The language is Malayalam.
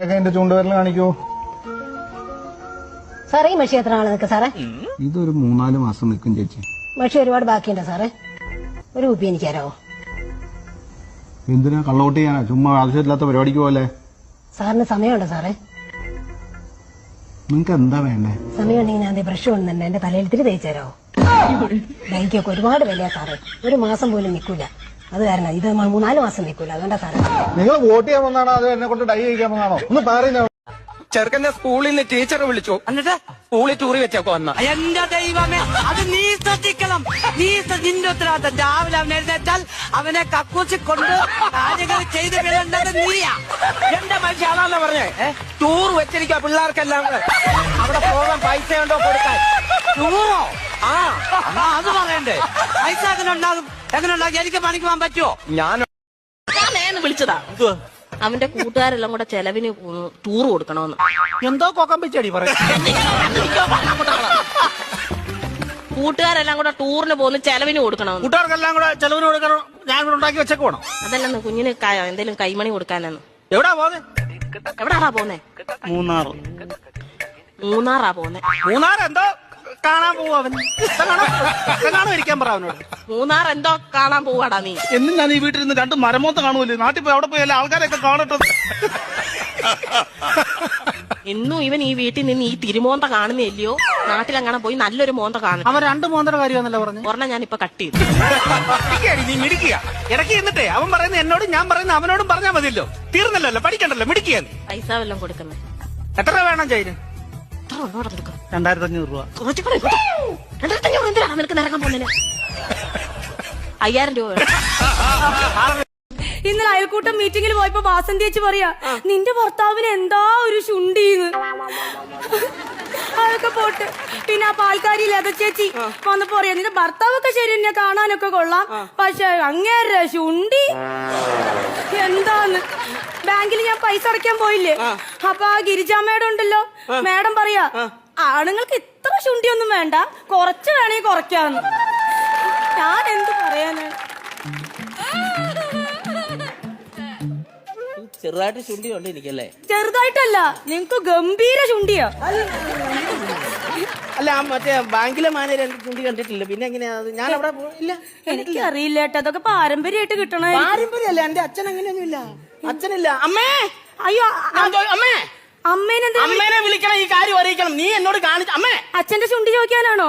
എന്റെ ചൂണ്ടുവരൽ കാണിക്കൂ. സാറേ ഈ മഷി എത്ര നാളെ നിൽക്കും സാറേ? ഇതൊരു 3-4 മാസം നിൽക്കും ചേച്ചി. മഷി ഒരുപാട് ബാക്കിയുണ്ടോ സാറേ? ഒരു കുപ്പി എനിക്ക് തരാമോ? എന്തിനാ കള്ളവോട്ട് ചെയ്യാനാ? ചുമ്മാ ആവശ്യമില്ലാത്ത പരിപാടിക്ക് പോലെ. സാറിന് സമയമുണ്ടോ സാറേ? നിങ്ങക്ക് എന്താ വേണ്ടേ? സമയമുണ്ടെങ്കിൽ ഞാൻ ബ്രഷ് കൊണ്ടുതന്നെ എന്റെ തലയിൽ തിരി തേച്ച് തരാമോ? ബാങ്കിയൊക്കെ ഒരുപാട് വിലയാ സാറേ, ഒരു മാസം പോലും നിൽക്കൂല. അത് കാരണം ഇത് 3-4 മാസം നിൽക്കൂല. അതുകൊണ്ടാ സാറേ. നിങ്ങൾ വോട്ട് ചെയ്യാൻ വന്നാണോ അത് എന്നെ കൊണ്ട് ഡൈ കഴിക്കാൻ വന്നാണോ? ഒന്ന് പറയുന്ന ചെറുക്കന്റെ സ്കൂളിൽ നിന്ന് ടീച്ചർ വിളിച്ചു, എന്നിട്ട് സ്കൂളിൽ ടൂറി വെച്ചേക്കോ വന്ന. എന്റെ ദൈവമേ, അത് നീ ശ്രദ്ധിക്കണം. നിന്റെ ഉത്തരവാദിത്തം. രാവിലെ അവൻ എഴുന്നേറ്റാൽ അവനെ കക്കൂച്ചി കൊണ്ട് കാര്യങ്ങൾ ചെയ്ത് വിടേണ്ടത് നീയാ. എന്റെ മനുഷ്യ അതാണല്ലോ പറഞ്ഞേ, ടൂർ വെച്ചിരിക്കുക പിള്ളേർക്കെല്ലാം. അവിടെ പോകാൻ പൈസ ഉണ്ടോ കൊടുക്കാൻ? ടൂറോ? ആ അത് പറയണ്ടേ. പൈസ എങ്ങനെ ഉണ്ടാകും? എനിക്ക് പണിക്ക് പോകാൻ പറ്റുമോ? ഞാൻ വിളിച്ചതാ. അവന്റെ കൂട്ടുകാരെല്ലാം കൂടെ ചെലവിന് ടൂർ കൊടുക്കണമെന്ന്. എന്തോ കൊക്കം വെച്ചടി പറയാം. കൂട്ടുകാരെല്ലാം കൂടെ ടൂറിന് പോകുന്ന ചെലവിന് കൊടുക്കണമെന്ന്. കൂട്ടുകാർക്കെല്ലാം കൂടെ ചെലവിന് കൊടുക്കണം. ഞാൻ കൂടെ ഉണ്ടാക്കി വെച്ചേക്ക് പോണം. അതല്ലെന്ന് കുഞ്ഞിന് എന്തേലും കൈമണി കൊടുക്കാനെന്ന്. എവിടാ പോന്നെ? എവിടാടാ പോന്നെ? മൂന്നാറാ പോന്നെ. മൂന്നാർ എന്തോ കാണാൻ പോവാ അവൻ. ഇരിക്കാൻ പറ അവനോട്. മൂന്നാർ എന്തോ കാണാൻ പോവാടാ നീ. എന്നും ഞാൻ ഈ വീട്ടിൽ നിന്ന് 2 മരമോത്ത കാണുമല്ലേ. നാട്ടിൽ പോയി അവിടെ പോയി എല്ലാ ആൾക്കാരെയൊക്കെ കാണട്ടെ. എന്നും ഇവൻ ഈ വീട്ടിൽ നിന്ന് ഈ തിരുമോന്ത കാണുന്നില്ലയോ? നാട്ടിലങ്ങനെ പോയി നല്ലൊരു മോന്ത കാണും. അവൻ 2 മോന്തയുടെ കാര്യമാണല്ലോ പറഞ്ഞു. ഒരെണ്ണം ഞാൻ ഇപ്പൊ കട്ട് ചെയ്തു. നീ മിടിക്കുക ഇടയ്ക്ക് എന്നിട്ടേ അവൻ പറയുന്ന എന്നോടും ഞാൻ പറയുന്ന അവനോടും പറഞ്ഞാൽ മതിയല്ലോ. തീർന്നല്ലോ, പഠിക്കണ്ടല്ലോ, മിടിക്കുക. പൈസ വല്ലതും കൊടുക്കുന്നേ. എത്ര രൂപ വേണം ചൈന്? 2500 രൂപ. 2500 എന്തിനാണ് നിനക്ക് നിരക്കാൻ പോകുന്നതിന്? 5000 രൂപ വേണം. ഇന്നലെ അയൽക്കൂട്ടം മീറ്റിംഗിൽ പോയപ്പോ വാസന്തി ചേച്ചി പറയാ, നിന്റെ ഭർത്താവിന് എന്താ ഒരു ശുണ്ടീന്ന്. അതൊക്കെ പോട്ട്. പിന്നെ ആ പാൽക്കാരി ലത ചേച്ചി വന്നപ്പോ പറയാ, നിന്റെ ഭർത്താവൊക്കെ ശരി തന്നെ, കാണാനൊക്കെ കൊള്ളാം, പക്ഷെ അങ്ങേരെ ശുണ്ടി എന്താന്ന്. ബാങ്കിൽ ഞാൻ പൈസ അടയ്ക്കാൻ പോയില്ലേ, അപ്പൊ ആ ഗിരിജാ മേഡം ഉണ്ടല്ലോ, മേഡം പറയാ, ആണുങ്ങൾക്ക് ഇത്ര ശുണ്ടിയൊന്നും വേണ്ട, കുറച്ച് വേണമെങ്കിൽ കുറയ്ക്കാന്ന്. ഞാൻ എന്ത് പറയാനാണ്? ചെറുതായിട്ട് ചുണ്ടി കൊണ്ട് എനിക്കല്ലേ? ചെറുതായിട്ടല്ല, നിങ്ങക്ക് ഗംഭീര ചുണ്ടിയാ. അല്ല, മറ്റേ ബാങ്കിലെ മാനേജർ എനിക്ക് ചുണ്ടി കണ്ടിട്ടില്ല. പിന്നെ എങ്ങനെയാ? ഞാൻ അവിടെ ഇല്ല, എനിക്ക് അറിയില്ല കേട്ടോ, അതൊക്കെ പാരമ്പര്യമായിട്ട് കിട്ടണ. പാരമ്പര്യല്ല. എന്റെ അച്ഛൻ അങ്ങനെയൊന്നുമില്ല. അച്ഛനില്ല. അമ്മേ, അയ്യോ അമ്മേ, അമ്മേനെ അമ്മേനെ വിളിക്കണം, ഈ കാര്യം അറിയിക്കണം. നീ എന്നോട് കാണിച്ച അമ്മേ. അച്ഛന്റെ ചുണ്ടി ചോദിക്കാനാണോ?